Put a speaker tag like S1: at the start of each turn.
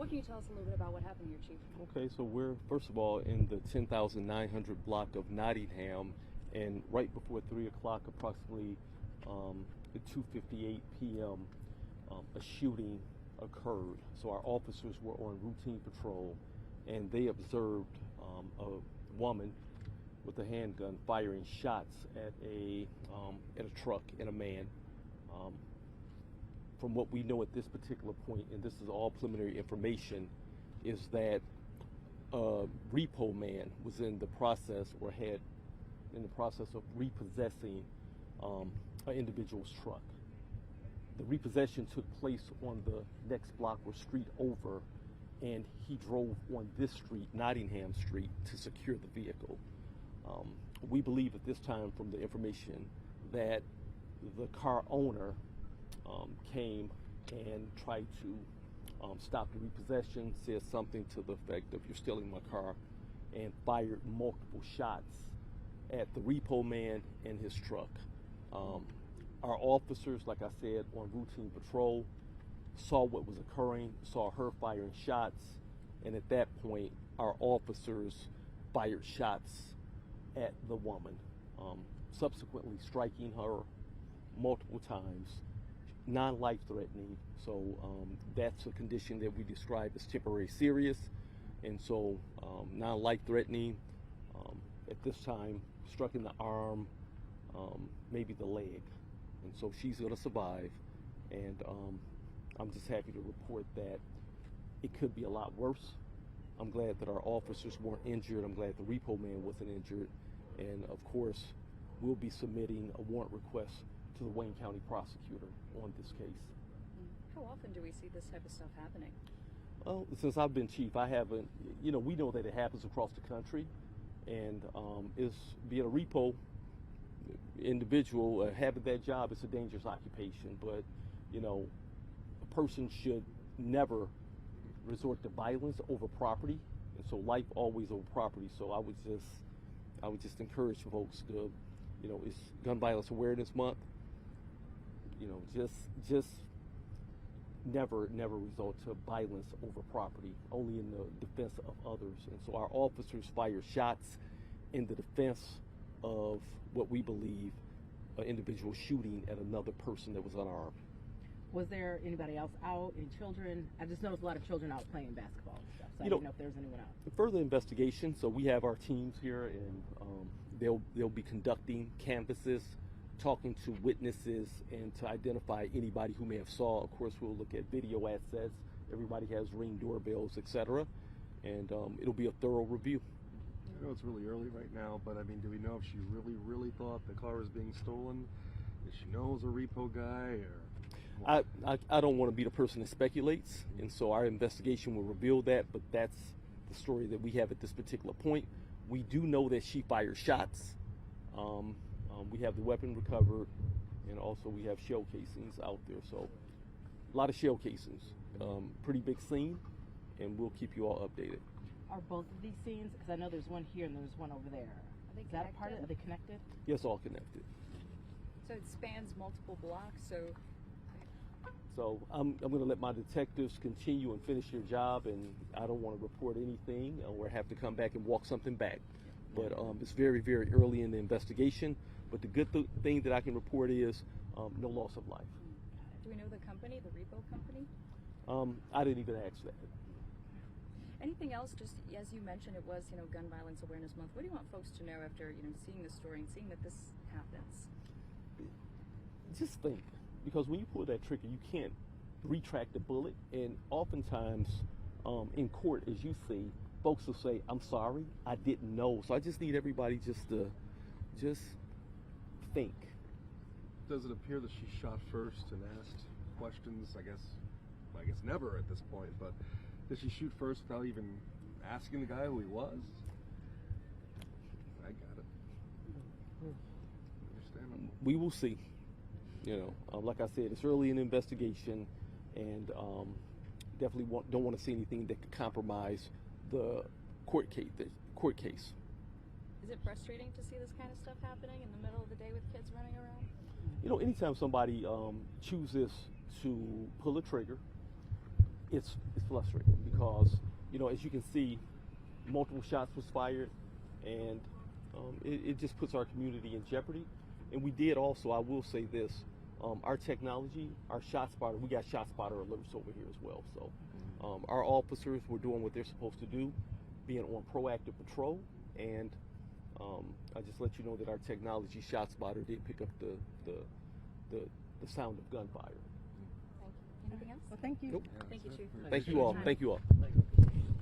S1: What can you tell us a little bit about what happened here, Chief?
S2: Okay, so we're, first of all, in the 10,900 block of Nottingham, and right before 3 o'clock, approximately at 2:58 p.m., a shooting occurred. So our officers were on routine patrol, and they observed a woman with a handgun firing shots at a truck and a man. From what we know at this particular point, and this is all preliminary information, is that a repo man was in the process of repossessing an individual's truck. The repossession took place on the next block or street over, and he drove on this street, Nottingham Street, to secure the vehicle. We believe at this time, from the information, that the car owner came and tried to stop the repossession, said something to the effect of, "You're stealing my car," and fired multiple shots at the repo man and his truck. Our officers, like I said, on routine patrol, saw what was occurring, saw her firing shots, and at that point, our officers fired shots at the woman, subsequently striking her multiple times, non-life-threatening. So that's a condition that we describe as temporary serious, and so non-life-threatening. At this time, struck in the arm, maybe the leg, and so she's going to survive. And I'm just happy to report that it could be a lot worse. I'm glad that our officers weren't injured. I'm glad the repo man wasn't injured. And of course, we'll be submitting a warrant request to the Wayne County prosecutor on this case.
S1: How often do we see this type of stuff happening?
S2: Well, since I've been chief, I haven't, we know that it happens across the country, and it's being a repo individual, having that job, it's a dangerous occupation, but, a person should never resort to violence over property, and so life always over property. So I would just encourage folks to, it's Gun Violence Awareness Month. Just never resort to violence over property, only in the defense of others. And so our officers fired shots in the defense of what we believe an individual shooting at another person that was unarmed.
S3: Was there anybody else out? Any children? I just noticed a lot of children out playing basketball and stuff, so I didn't know if there was anyone out.
S2: Further investigation, so we have our teams here, and they'll be conducting canvasses, talking to witnesses, and to identify anybody who may have saw. Of course, we'll look at video assets. Everybody has Ring doorbells, etc., and it'll be a thorough review.
S4: I know it's really early right now, but do we know if she really thought the car was being stolen? Did she know it was a repo guy, or?
S2: I don't want to be the person that speculates, and so our investigation will reveal that, but that's the story that we have at this particular point. We do know that she fired shots. We have the weapon recovered, and also we have shell casings out there, so a lot of shell casings. Pretty big scene, and we'll keep you all updated.
S3: Are both of these scenes, because I know there's one here and there's one over there,
S1: Are they
S3: is that a part of it? Are they connected?
S2: Yes, all connected.
S1: So it spans multiple blocks,
S2: So I'm going to let my detectives continue and finish their job, and I don't want to report anything or have to come back and walk something back. But it's very early in the investigation. But the good thing that I can report is no loss of life.
S1: Do we know the company, the repo company?
S2: I didn't even ask that.
S1: Anything else? Just as you mentioned, it was Gun Violence Awareness Month. What do you want folks to know after seeing this story and seeing that this happens?
S2: Just think. Because when you pull that trigger, you can't retract the bullet, and oftentimes in court, as you see, folks will say, "I'm sorry, I didn't know." So I just need everybody just to think.
S4: Does it appear that she shot first and asked questions? I guess never at this point, but did she shoot first without even asking the guy who he was? I got it. Understandable.
S2: We will see. Like I said, it's early in the investigation, and definitely don't want to see anything that could compromise the court case.
S1: Is it frustrating to see this kind of stuff happening in the middle of the day with kids running around?
S2: Anytime somebody chooses to pull a trigger, it's frustrating because, you know, as you can see, multiple shots was fired, and it just puts our community in jeopardy. And we did also, I will say this, our technology, our shot spotter, we got shot spotter alerts over here as well. So our officers were doing what they're supposed to do, being on proactive patrol, and I just let you know that our technology shot spotter did pick up the sound of gunfire.
S1: Thank you. Anything else?
S3: Well, thank you.
S2: Nope.
S4: Yeah,
S1: Thank you,
S4: that's it.
S1: Chief.
S2: Thank you all. Thank you all.
S3: Thank you.